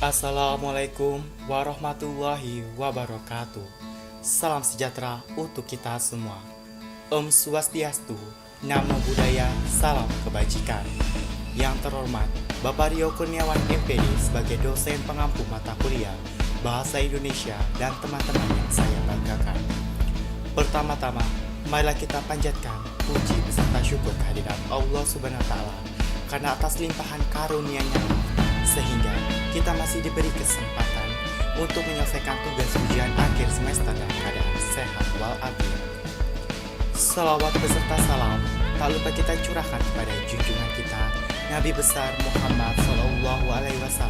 Assalamualaikum warahmatullahi wabarakatuh. Salam sejahtera untuk kita semua. Om Swastiastu, Namo Buddhaya, salam kebajikan. Yang terhormat Bapak Rio Kurniawan MPD sebagai dosen pengampu mata kuliah Bahasa Indonesia dan teman-teman yang saya banggakan. Pertama-tama, marilah kita panjatkan puji beserta syukur kehadirat Allah Subhanahu wa Ta'ala karena atas limpahan karunia-Nya sehingga kita masih diberi kesempatan untuk menyelesaikan tugas ujian akhir semester dalam keadaan sehat walafiat. Salawat beserta salam tak lupa kita curahkan kepada junjungan kita Nabi besar Muhammad SAW,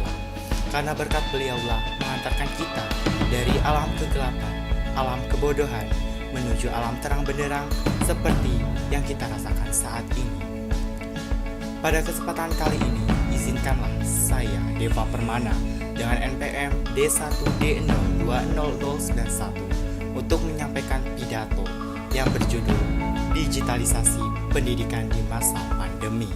karena berkat beliaulah mengantarkan kita dari alam kegelapan, alam kebodohan menuju alam terang benderang seperti yang kita rasakan saat ini. Pada kesempatan kali ini, izinkanlah saya, Deva Permana, dengan NPM D1D020091 untuk menyampaikan pidato yang berjudul Digitalisasi Pendidikan di Masa Pandemi.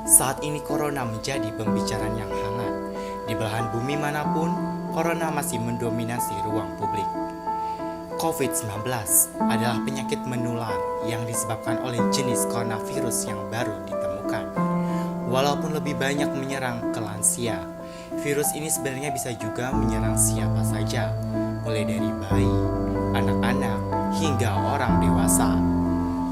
Saat ini Corona menjadi pembicaraan yang hangat. Di belahan bumi manapun, Corona masih mendominasi ruang publik. COVID-19 adalah penyakit menular yang disebabkan oleh jenis coronavirus yang baru ditemukan. Walaupun lebih banyak menyerang ke lansia, virus ini sebenarnya bisa juga menyerang siapa saja, mulai dari bayi, anak-anak, hingga orang dewasa.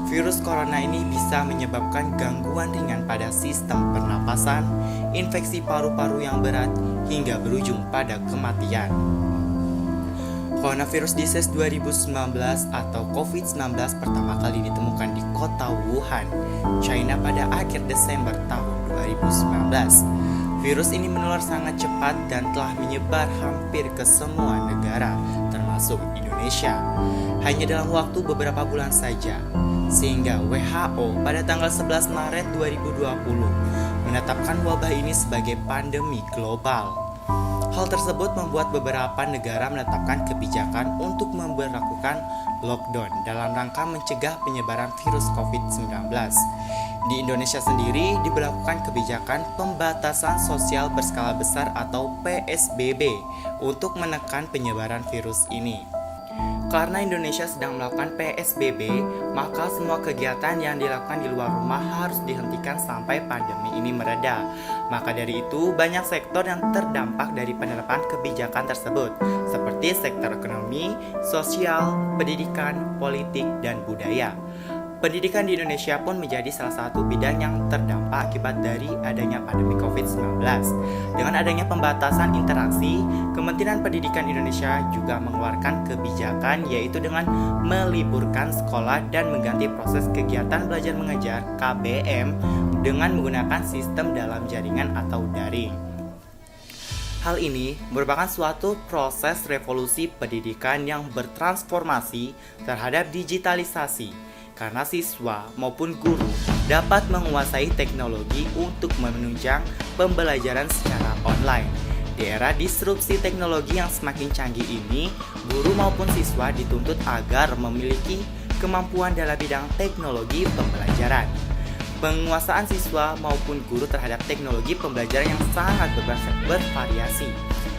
Virus corona ini bisa menyebabkan gangguan ringan pada sistem pernapasan, infeksi paru-paru yang berat, hingga berujung pada kematian. Coronavirus Disease 2019 atau COVID-19 pertama kali ditemukan di kota Wuhan, China pada akhir Desember tahun 2019. Virus ini menular sangat cepat dan telah menyebar hampir ke semua negara, termasuk Indonesia, hanya dalam waktu beberapa bulan saja. Sehingga WHO pada tanggal 11 Maret 2020 menetapkan wabah ini sebagai pandemi global. Hal tersebut membuat beberapa negara menetapkan kebijakan untuk memberlakukan lockdown dalam rangka mencegah penyebaran virus COVID-19. Di Indonesia sendiri diberlakukan kebijakan pembatasan sosial berskala besar atau PSBB untuk menekan penyebaran virus ini. Karena Indonesia sedang melakukan PSBB, maka semua kegiatan yang dilakukan di luar rumah harus dihentikan sampai pandemi ini mereda. Maka dari itu, banyak sektor yang terdampak dari penerapan kebijakan tersebut, seperti sektor ekonomi, sosial, pendidikan, politik, dan budaya. Pendidikan di Indonesia pun menjadi salah satu bidang yang terdampak akibat dari adanya pandemi COVID-19. Dengan adanya pembatasan interaksi, Kementerian Pendidikan Indonesia juga mengeluarkan kebijakan yaitu dengan meliburkan sekolah dan mengganti proses kegiatan belajar mengajar KBM dengan menggunakan sistem dalam jaringan atau daring. Hal ini merupakan suatu proses revolusi pendidikan yang bertransformasi terhadap digitalisasi, karena siswa maupun guru dapat menguasai teknologi untuk menunjang pembelajaran secara online. Di era disrupsi teknologi yang semakin canggih ini, guru maupun siswa dituntut agar memiliki kemampuan dalam bidang teknologi pembelajaran. Penguasaan siswa maupun guru terhadap teknologi pembelajaran yang sangat bervariasi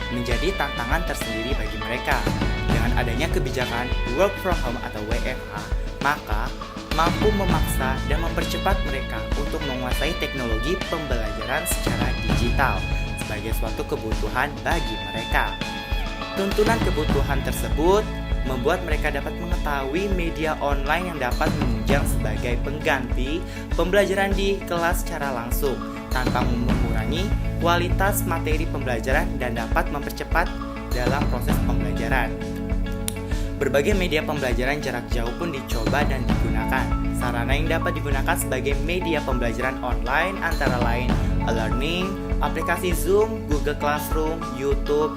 menjadi tantangan tersendiri bagi mereka. Dengan adanya kebijakan work from home atau WFH, maka mampu memaksa dan mempercepat mereka untuk menguasai teknologi pembelajaran secara digital sebagai suatu kebutuhan bagi mereka. Tuntunan kebutuhan tersebut membuat mereka dapat mengetahui media online yang dapat menunjang sebagai pengganti pembelajaran di kelas secara langsung tanpa mengurangi kualitas materi pembelajaran dan dapat mempercepat dalam proses pembelajaran. Berbagai media pembelajaran jarak jauh pun dicoba dan digunakan. Sarana yang dapat digunakan sebagai media pembelajaran online antara lain e-learning, aplikasi Zoom, Google Classroom, YouTube,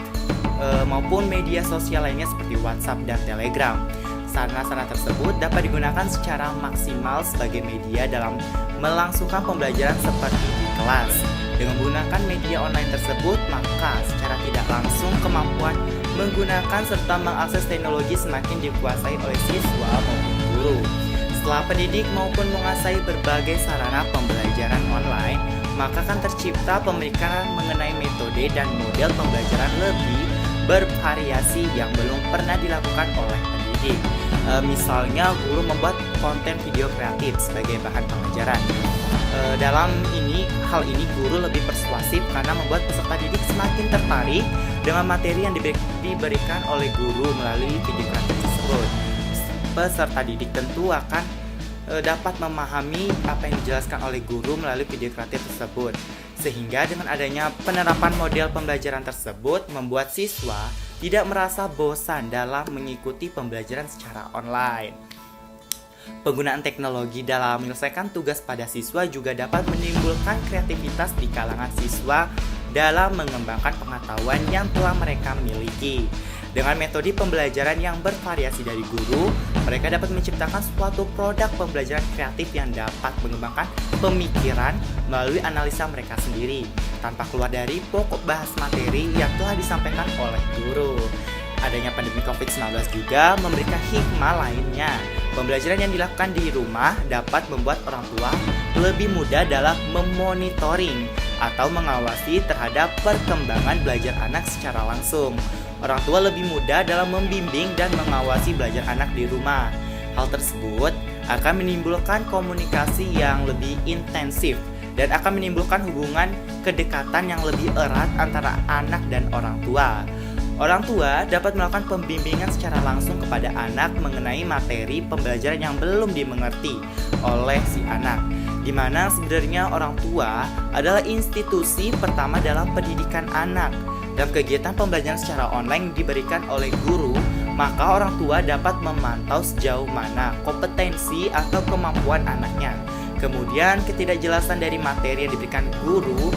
maupun media sosial lainnya seperti WhatsApp dan Telegram. Sarana-sarana tersebut dapat digunakan secara maksimal sebagai media dalam melangsungkan pembelajaran seperti di kelas. Dengan menggunakan media online tersebut, maka secara tidak langsung kemampuan menggunakan serta mengakses teknologi semakin dikuasai oleh siswa maupun guru. Setelah pendidik maupun menguasai berbagai sarana pembelajaran online, maka kan tercipta pemikiran mengenai metode dan model pembelajaran lebih bervariasi yang belum pernah dilakukan oleh pendidik. Misalnya guru membuat konten video kreatif sebagai bahan pengajaran. Dalam hal ini guru lebih persuasif karena membuat peserta didik semakin tertarik dengan materi yang diberikan oleh guru melalui video kreatif tersebut. Peserta didik tentu akan dapat memahami apa yang dijelaskan oleh guru melalui video kreatif tersebut. Sehingga dengan adanya penerapan model pembelajaran tersebut membuat siswa tidak merasa bosan dalam mengikuti pembelajaran secara online. Penggunaan teknologi dalam menyelesaikan tugas pada siswa juga dapat menimbulkan kreativitas di kalangan siswa dalam mengembangkan pengetahuan yang telah mereka miliki. Dengan metode pembelajaran yang bervariasi dari guru, mereka dapat menciptakan suatu produk pembelajaran kreatif yang dapat mengembangkan pemikiran melalui analisa mereka sendiri, tanpa keluar dari pokok bahas materi yang telah disampaikan oleh guru. Adanya pandemi COVID-19 juga memberikan hikmah lainnya. Pembelajaran yang dilakukan di rumah dapat membuat orang tua lebih mudah dalam memonitoring atau mengawasi terhadap perkembangan belajar anak secara langsung. Orang tua lebih mudah dalam membimbing dan mengawasi belajar anak di rumah. Hal tersebut akan menimbulkan komunikasi yang lebih intensif dan akan menimbulkan hubungan kedekatan yang lebih erat antara anak dan orang tua. Orang tua dapat melakukan pembimbingan secara langsung kepada anak mengenai materi pembelajaran yang belum dimengerti oleh si anak, di mana sebenarnya orang tua adalah institusi pertama dalam pendidikan anak. Dalam kegiatan pembelajaran secara online diberikan oleh guru, maka orang tua dapat memantau sejauh mana kompetensi atau kemampuan anaknya. Kemudian ketidakjelasan dari materi yang diberikan guru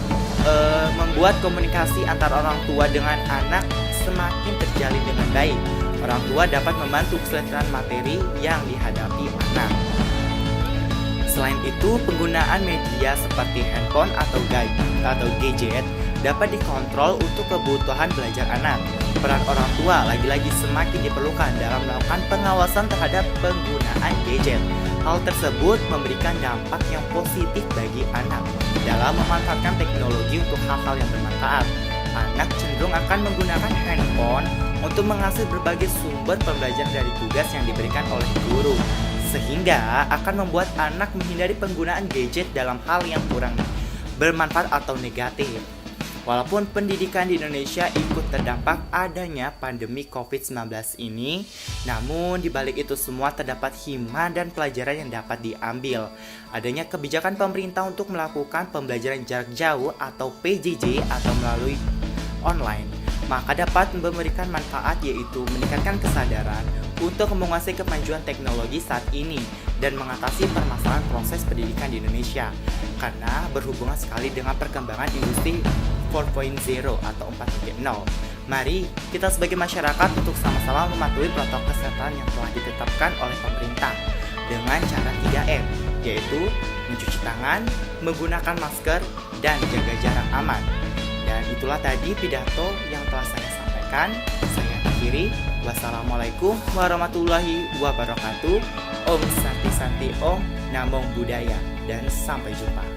membuat komunikasi antara orang tua dengan anak semakin terjalin dengan baik. Orang tua dapat membantu kesulitan materi yang dihadapi anak. Selain itu, penggunaan media seperti handphone atau gadget dapat dikontrol untuk kebutuhan belajar anak. Peran orang tua lagi-lagi semakin diperlukan dalam melakukan pengawasan terhadap penggunaan gadget. Hal tersebut memberikan dampak yang positif bagi anak dalam memanfaatkan teknologi untuk hal-hal yang bermanfaat. Anak cenderung akan menggunakan handphone untuk mengakses berbagai sumber pembelajaran dari tugas yang diberikan oleh guru, sehingga akan membuat anak menghindari penggunaan gadget dalam hal yang kurang bermanfaat atau negatif. Walaupun pendidikan di Indonesia ikut terdampak adanya pandemi COVID-19 ini, namun di balik itu semua terdapat hikmah dan pelajaran yang dapat diambil. Adanya kebijakan pemerintah untuk melakukan pembelajaran jarak jauh atau PJJ atau melalui online, maka dapat memberikan manfaat, yaitu meningkatkan kesadaran untuk menguasai kemajuan teknologi saat ini dan mengatasi permasalahan proses pendidikan di Indonesia, karena berhubungan sekali dengan perkembangan industri 4.0 atau 4.0. Mari kita sebagai masyarakat untuk sama-sama mematuhi protokol kesehatan yang telah ditetapkan oleh pemerintah dengan cara 3M, yaitu mencuci tangan, menggunakan masker, dan jaga jarak aman. Dan itulah tadi pidato yang telah saya sampaikan. Saya akhiri. Wassalamualaikum warahmatullahi wabarakatuh. Om Santi Santi Om, Namo Buddhaya, dan sampai jumpa.